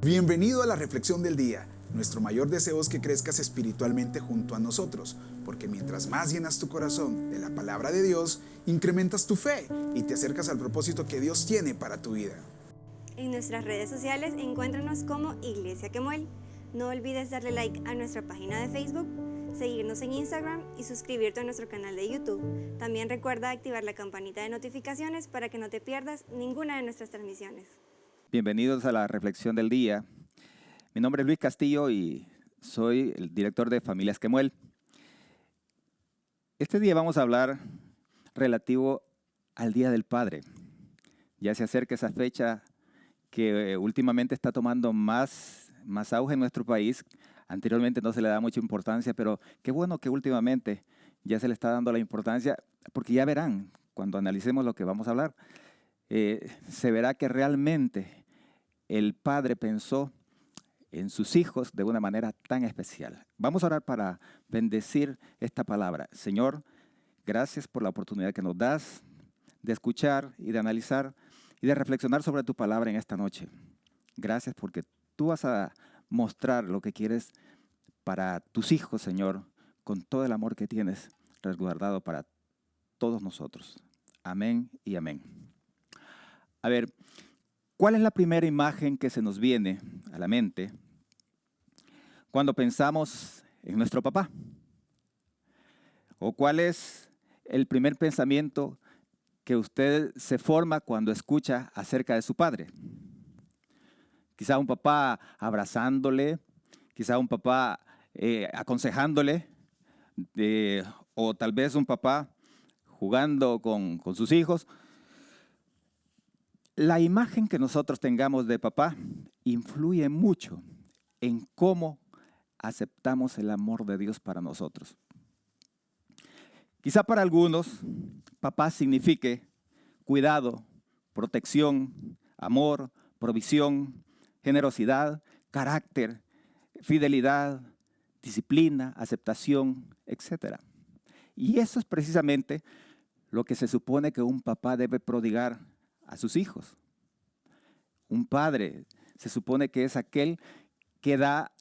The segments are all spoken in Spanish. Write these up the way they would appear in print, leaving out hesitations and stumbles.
Bienvenido a la Reflexión del Día. Nuestro mayor deseo es que crezcas espiritualmente junto a nosotros, porque mientras más llenas tu corazón de la palabra de Dios, incrementas tu fe y te acercas al propósito que Dios tiene para tu vida. En nuestras redes sociales encuéntranos como Iglesia Quemuel. No olvides darle like a nuestra página de Facebook, seguirnos en Instagram y suscribirte a nuestro canal de YouTube. También recuerda activar la campanita de notificaciones para que no te pierdas ninguna de nuestras transmisiones. Bienvenidos a la Reflexión del Día. Mi nombre es Luis Castillo y soy el director de Familias Quemuel. Este día vamos a hablar relativo al Día del Padre. Ya se acerca esa fecha que últimamente está tomando más auge en nuestro país. Anteriormente no se le da mucha importancia, pero qué bueno que últimamente ya se le está dando la importancia, porque ya verán, cuando analicemos lo que vamos a hablar, se verá que realmente el Padre pensó en sus hijos de una manera tan especial. Vamos a orar para bendecir esta palabra. Señor, gracias por la oportunidad que nos das de escuchar y de analizar y de reflexionar sobre tu palabra en esta noche. Gracias porque tú vas a mostrar lo que quieres para tus hijos, Señor, con todo el amor que tienes resguardado para todos nosotros. Amén y amén. A ver, ¿cuál es la primera imagen que se nos viene a la mente cuando pensamos en nuestro papá? ¿O cuál es el primer pensamiento que usted se forma cuando escucha acerca de su padre? Quizá un papá abrazándole, quizá un papá aconsejándole, o tal vez un papá jugando con sus hijos. La imagen que nosotros tengamos de papá influye mucho en cómo aceptamos el amor de Dios para nosotros. Quizá para algunos, papá signifique cuidado, protección, amor, provisión, generosidad, carácter, fidelidad, disciplina, aceptación, etc. Y eso es precisamente lo que se supone que un papá debe prodigar a sus hijos. Un padre se supone que es aquel que da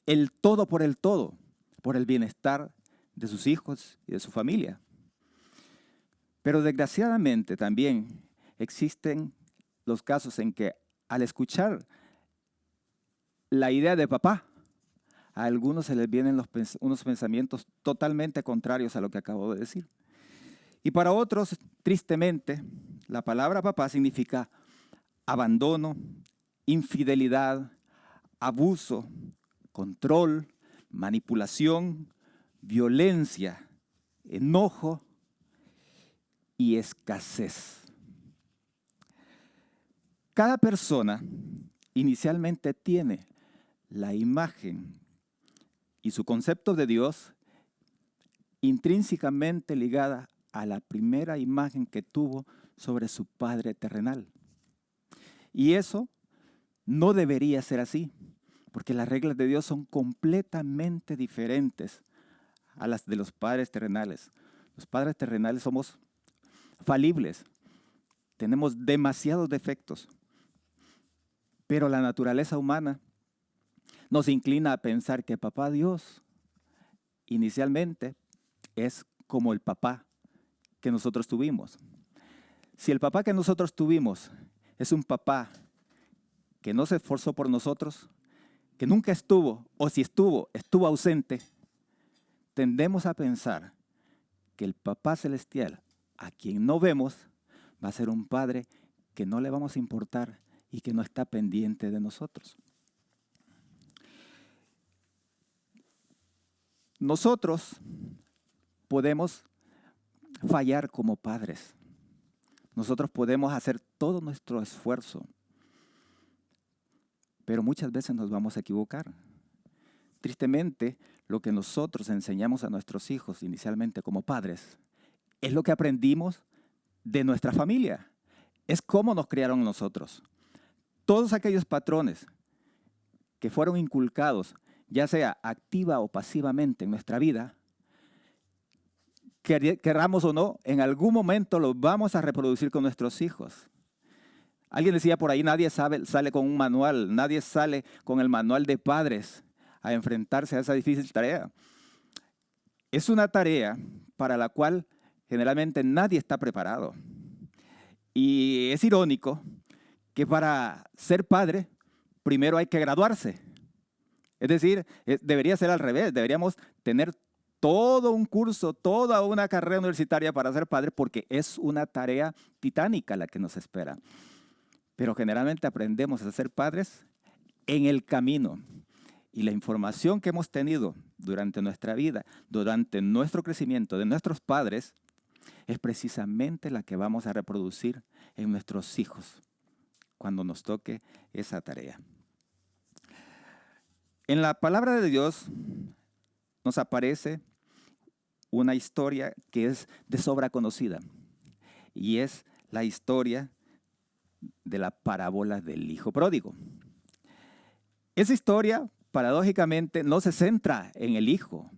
el todo, por el bienestar de sus hijos y de su familia. Pero desgraciadamente también existen los casos en que al escuchar la idea de papá, a algunos se les vienen unos pensamientos totalmente contrarios a lo que acabo de decir. Y para otros, tristemente, la palabra papá significa abandono, infidelidad, abuso, control, manipulación, violencia, enojo y escasez. Cada persona inicialmente tiene la imagen y su concepto de Dios intrínsecamente ligada a la primera imagen que tuvo sobre su Padre terrenal. Y eso no debería ser así, porque las reglas de Dios son completamente diferentes a las de los padres terrenales. Los padres terrenales somos falibles, tenemos demasiados defectos, pero la naturaleza humana nos inclina a pensar que papá Dios inicialmente es como el papá que nosotros tuvimos. Si el papá que nosotros tuvimos es un papá que no se esforzó por nosotros, que nunca estuvo, o si estuvo ausente, tendemos a pensar que el papá celestial, a quien no vemos, va a ser un padre que no le vamos a importar y que no está pendiente de nosotros. Nosotros podemos fallar como padres. Nosotros podemos hacer todo nuestro esfuerzo, pero muchas veces nos vamos a equivocar. Tristemente, lo que nosotros enseñamos a nuestros hijos inicialmente como padres es lo que aprendimos de nuestra familia. Es cómo nos criaron nosotros. Todos aquellos patrones que fueron inculcados, ya sea activa o pasivamente en nuestra vida, querramos o no, en algún momento los vamos a reproducir con nuestros hijos. Alguien decía por ahí, nadie sale con un manual, nadie sale con el manual de padres a enfrentarse a esa difícil tarea. Es una tarea para la cual generalmente nadie está preparado. Y es irónico que para ser padre, primero hay que graduarse. Es decir, debería ser al revés, deberíamos tener todo un curso, toda una carrera universitaria para ser padre, porque es una tarea titánica la que nos espera. Pero generalmente aprendemos a ser padres en el camino. Y la información que hemos tenido durante nuestra vida, durante nuestro crecimiento de nuestros padres, es precisamente la que vamos a reproducir en nuestros hijos cuando nos toque esa tarea. En la palabra de Dios nos aparece una historia que es de sobra conocida, y es la historia de la parábola del hijo pródigo. Esa historia, paradójicamente, no se centra en el hijo.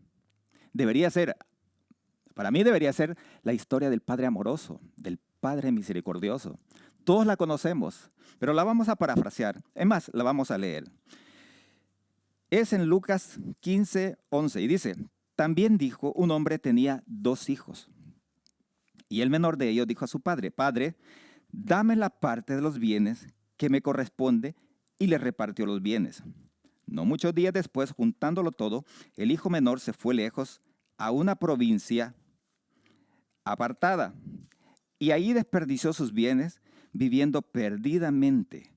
Para mí debería ser la historia del Padre amoroso, del Padre misericordioso. Todos la conocemos, pero la vamos a parafrasear. Es más, la vamos a leer. Es en Lucas 15:11 y dice: también dijo, un hombre tenía 2 hijos. Y el menor de ellos dijo a su padre: Padre, dame la parte de los bienes que me corresponde, y le repartió los bienes. No muchos días después, juntándolo todo, el hijo menor se fue lejos a una provincia apartada, y ahí desperdició sus bienes viviendo perdidamente.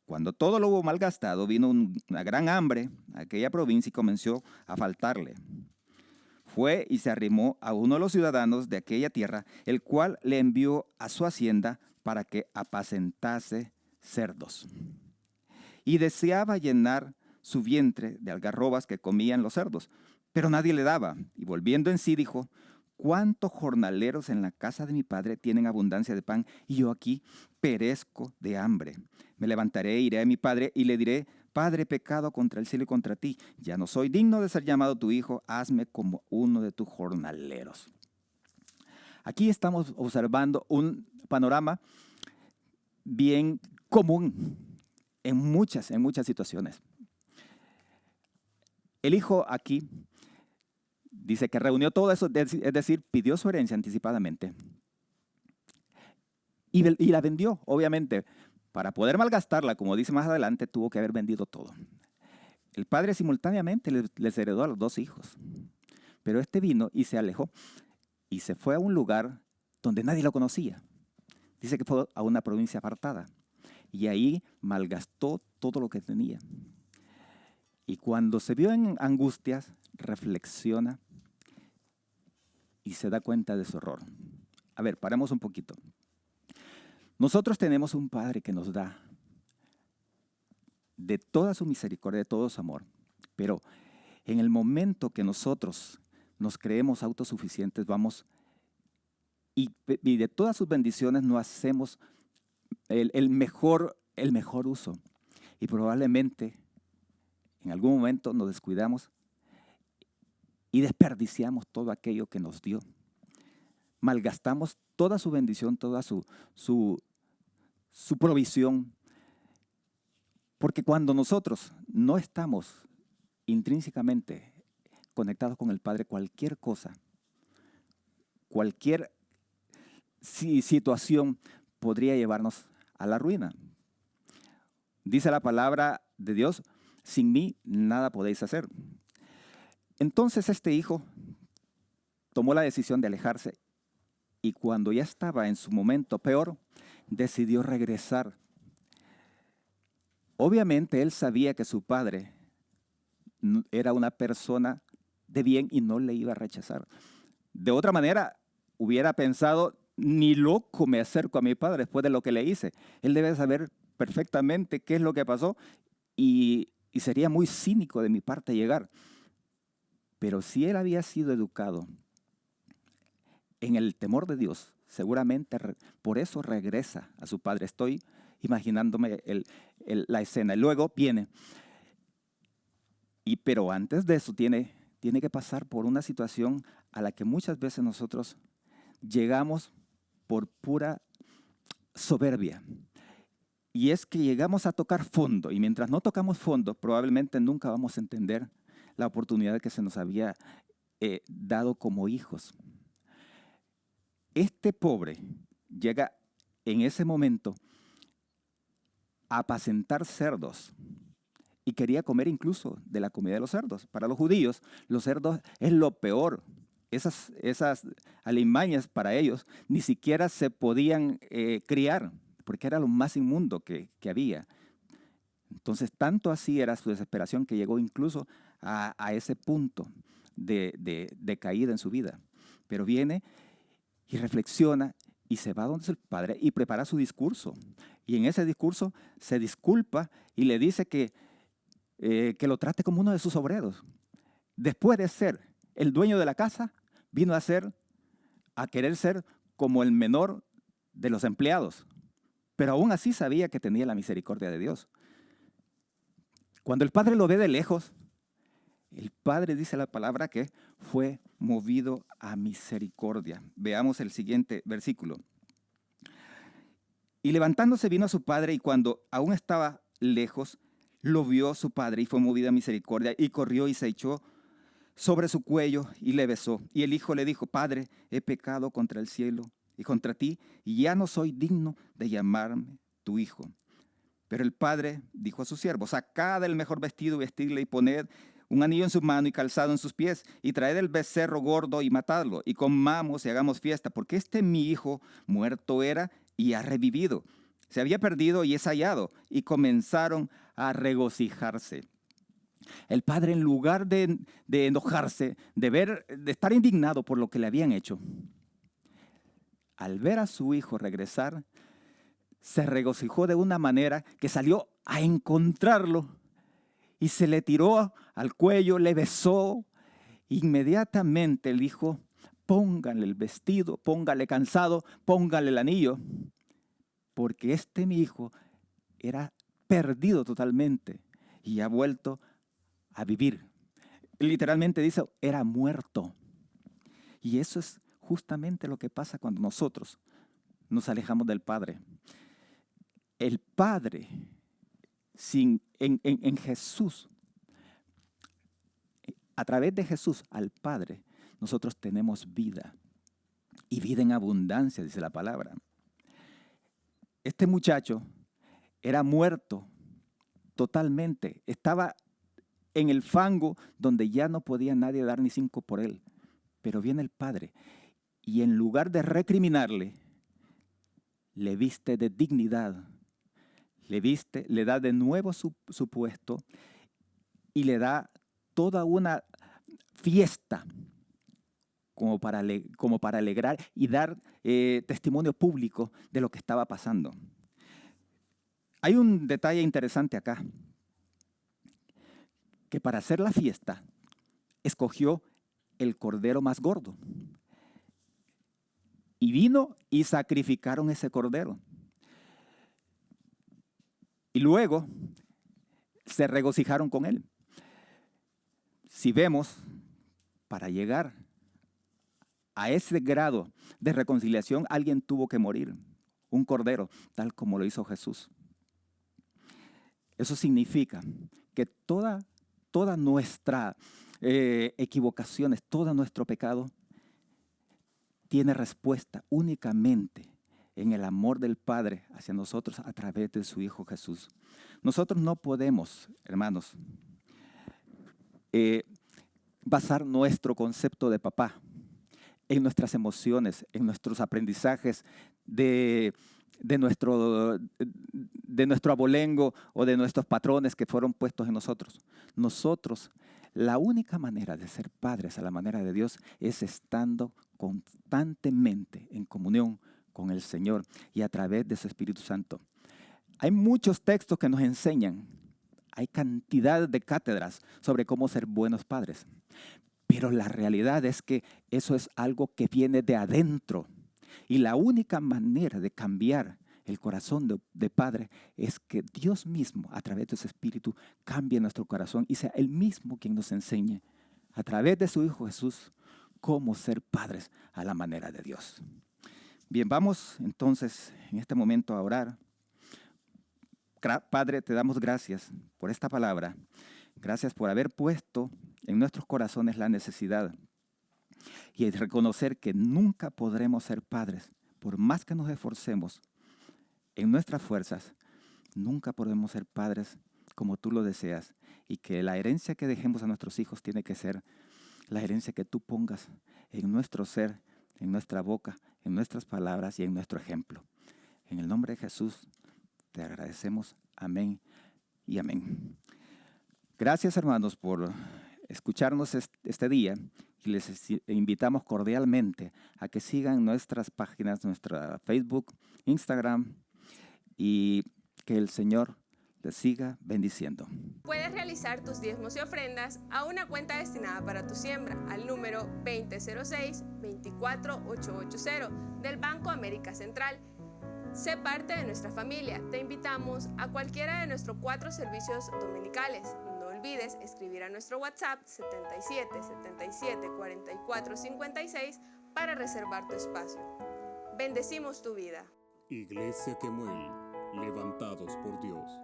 Cuando todo lo hubo malgastado, vino una gran hambre a aquella provincia y comenzó a faltarle. Fue y se arrimó a uno de los ciudadanos de aquella tierra, el cual le envió a su hacienda para que apacentase cerdos. Y deseaba llenar su vientre de algarrobas que comían los cerdos, pero nadie le daba. Y volviendo en sí dijo: ¿cuántos jornaleros en la casa de mi padre tienen abundancia de pan, y yo aquí perezco de hambre? Me levantaré, iré a mi padre y le diré: Padre, he pecado contra el cielo y contra ti. Ya no soy digno de ser llamado tu hijo. Hazme como uno de tus jornaleros. Aquí estamos observando un panorama bien común en muchas situaciones. El hijo aquí dice que reunió todo eso, es decir, pidió su herencia anticipadamente y la vendió, obviamente. Para poder malgastarla, como dice más adelante, tuvo que haber vendido todo. El padre simultáneamente les heredó a los 2 hijos. Pero este vino y se alejó y se fue a un lugar donde nadie lo conocía. Dice que fue a una provincia apartada y ahí malgastó todo lo que tenía. Y cuando se vio en angustias, reflexiona y se da cuenta de su error. A ver, paremos un poquito. Nosotros tenemos un Padre que nos da de toda su misericordia, de todo su amor. Pero en el momento que nosotros nos creemos autosuficientes, vamos y de todas sus bendiciones no hacemos el mejor uso. Y probablemente en algún momento nos descuidamos y desperdiciamos todo aquello que nos dio. Malgastamos toda su bendición, toda su provisión. Porque cuando nosotros no estamos intrínsecamente conectados con el Padre, cualquier cosa, cualquier situación podría llevarnos a la ruina. Dice la palabra de Dios: sin mí nada podéis hacer. Entonces este hijo tomó la decisión de alejarse, y cuando ya estaba en su momento peor, decidió regresar. Obviamente él sabía que su padre era una persona de bien y no le iba a rechazar. De otra manera, hubiera pensado: ni loco me acerco a mi padre después de lo que le hice. Él debe saber perfectamente qué es lo que pasó y sería muy cínico de mi parte llegar. Pero si él había sido educado en el temor de Dios, seguramente por eso regresa a su padre. Estoy imaginándome la escena. Y luego viene. Pero antes de eso tiene que pasar por una situación a la que muchas veces nosotros llegamos por pura soberbia. Y es que llegamos a tocar fondo, y mientras no tocamos fondo, probablemente nunca vamos a entender la oportunidad que se nos había dado como hijos. Este pobre llega en ese momento a apacentar cerdos y quería comer incluso de la comida de los cerdos. Para los judíos, los cerdos es lo peor. Esas alimañas para ellos ni siquiera se podían criar, porque era lo más inmundo que había. Entonces, tanto así era su desesperación que llegó incluso a ese punto de caída en su vida. Pero viene y reflexiona y se va donde el padre y prepara su discurso. Y en ese discurso se disculpa y le dice que lo trate como uno de sus obreros. Después de ser el dueño de la casa, vino a querer ser como el menor de los empleados. Pero aún así sabía que tenía la misericordia de Dios. Cuando el padre lo ve de lejos, el padre dice la palabra que fue movido a misericordia. Veamos el siguiente versículo. Y levantándose vino a su padre, y cuando aún estaba lejos, lo vio su padre y fue movido a misericordia, y corrió y se echó sobre su cuello y le besó. Y el hijo le dijo: Padre, he pecado contra el cielo y contra ti, y ya no soy digno de llamarme tu hijo. Pero el padre dijo a su siervo: Sacad el mejor vestido, vestidle y poned un anillo en su mano y calzado en sus pies, y traed el becerro gordo y matadlo, y comamos y hagamos fiesta, porque mi hijo muerto era y ha revivido. Se había perdido y es hallado. Y comenzaron a regocijarse. El padre, en lugar de enojarse, de estar indignado por lo que le habían hecho, al ver a su hijo regresar, se regocijó de una manera que salió a encontrarlo y se le tiró al cuello, le besó. Inmediatamente le dijo: póngale el vestido, póngale calzado, póngale el anillo, porque mi hijo era perdido totalmente y ha vuelto a vivir. Literalmente dice, era muerto. Y eso es justamente lo que pasa cuando nosotros nos alejamos del Padre. El Padre, en Jesús, a través de Jesús al Padre, nosotros tenemos vida. Y vida en abundancia, dice la palabra. Este muchacho era muerto totalmente. Estaba en el fango donde ya no podía nadie dar ni 5 por él. Pero viene el Padre y en lugar de recriminarle, le viste de dignidad. Le da de nuevo su puesto y le da toda una fiesta como para alegrar y dar testimonio público de lo que estaba pasando. Hay un detalle interesante acá, que para hacer la fiesta escogió el cordero más gordo. Y vino y sacrificaron ese cordero. Y luego se regocijaron con él. Si vemos, para llegar a ese grado de reconciliación, alguien tuvo que morir, un cordero, tal como lo hizo Jesús. Eso significa que toda nuestra equivocaciones, todo nuestro pecado, tiene respuesta únicamente en el amor del Padre hacia nosotros a través de su Hijo Jesús. Nosotros no podemos, hermanos, basar nuestro concepto de papá en nuestras emociones, en nuestros aprendizajes de nuestro abolengo o de nuestros patrones que fueron puestos en nosotros. Nosotros, la única manera de ser padres a la manera de Dios es estando constantemente en comunión con el Señor y a través de su Espíritu Santo. Hay muchos textos que nos enseñan, hay cantidad de cátedras sobre cómo ser buenos padres, pero la realidad es que eso es algo que viene de adentro. Y la única manera de cambiar el corazón de padre es que Dios mismo, a través de su Espíritu, cambie nuestro corazón y sea Él mismo quien nos enseñe, a través de su Hijo Jesús, cómo ser padres a la manera de Dios. Bien, vamos entonces en este momento a orar Padre, te damos gracias por esta palabra. Gracias por haber puesto en nuestros corazones la necesidad y reconocer que nunca podremos ser padres. Por más que nos esforcemos en nuestras fuerzas, nunca podemos ser padres como tú lo deseas. Y que la herencia que dejemos a nuestros hijos tiene que ser la herencia que tú pongas en nuestro ser, en nuestra boca, en nuestras palabras y en nuestro ejemplo. En el nombre de Jesús te agradecemos. Amén y amén. Gracias, hermanos, por escucharnos este día y les invitamos cordialmente a que sigan nuestras páginas, nuestra Facebook, Instagram, y que el Señor les siga bendiciendo. Puedes realizar tus diezmos y ofrendas a una cuenta destinada para tu siembra al número 2006-24880 del Banco América Central. Sé parte de nuestra familia. Te invitamos a cualquiera de nuestros 4 servicios dominicales. No olvides escribir a nuestro WhatsApp 77 77 44 56 para reservar tu espacio. Bendecimos tu vida. Iglesia Kemuel, levantados por Dios.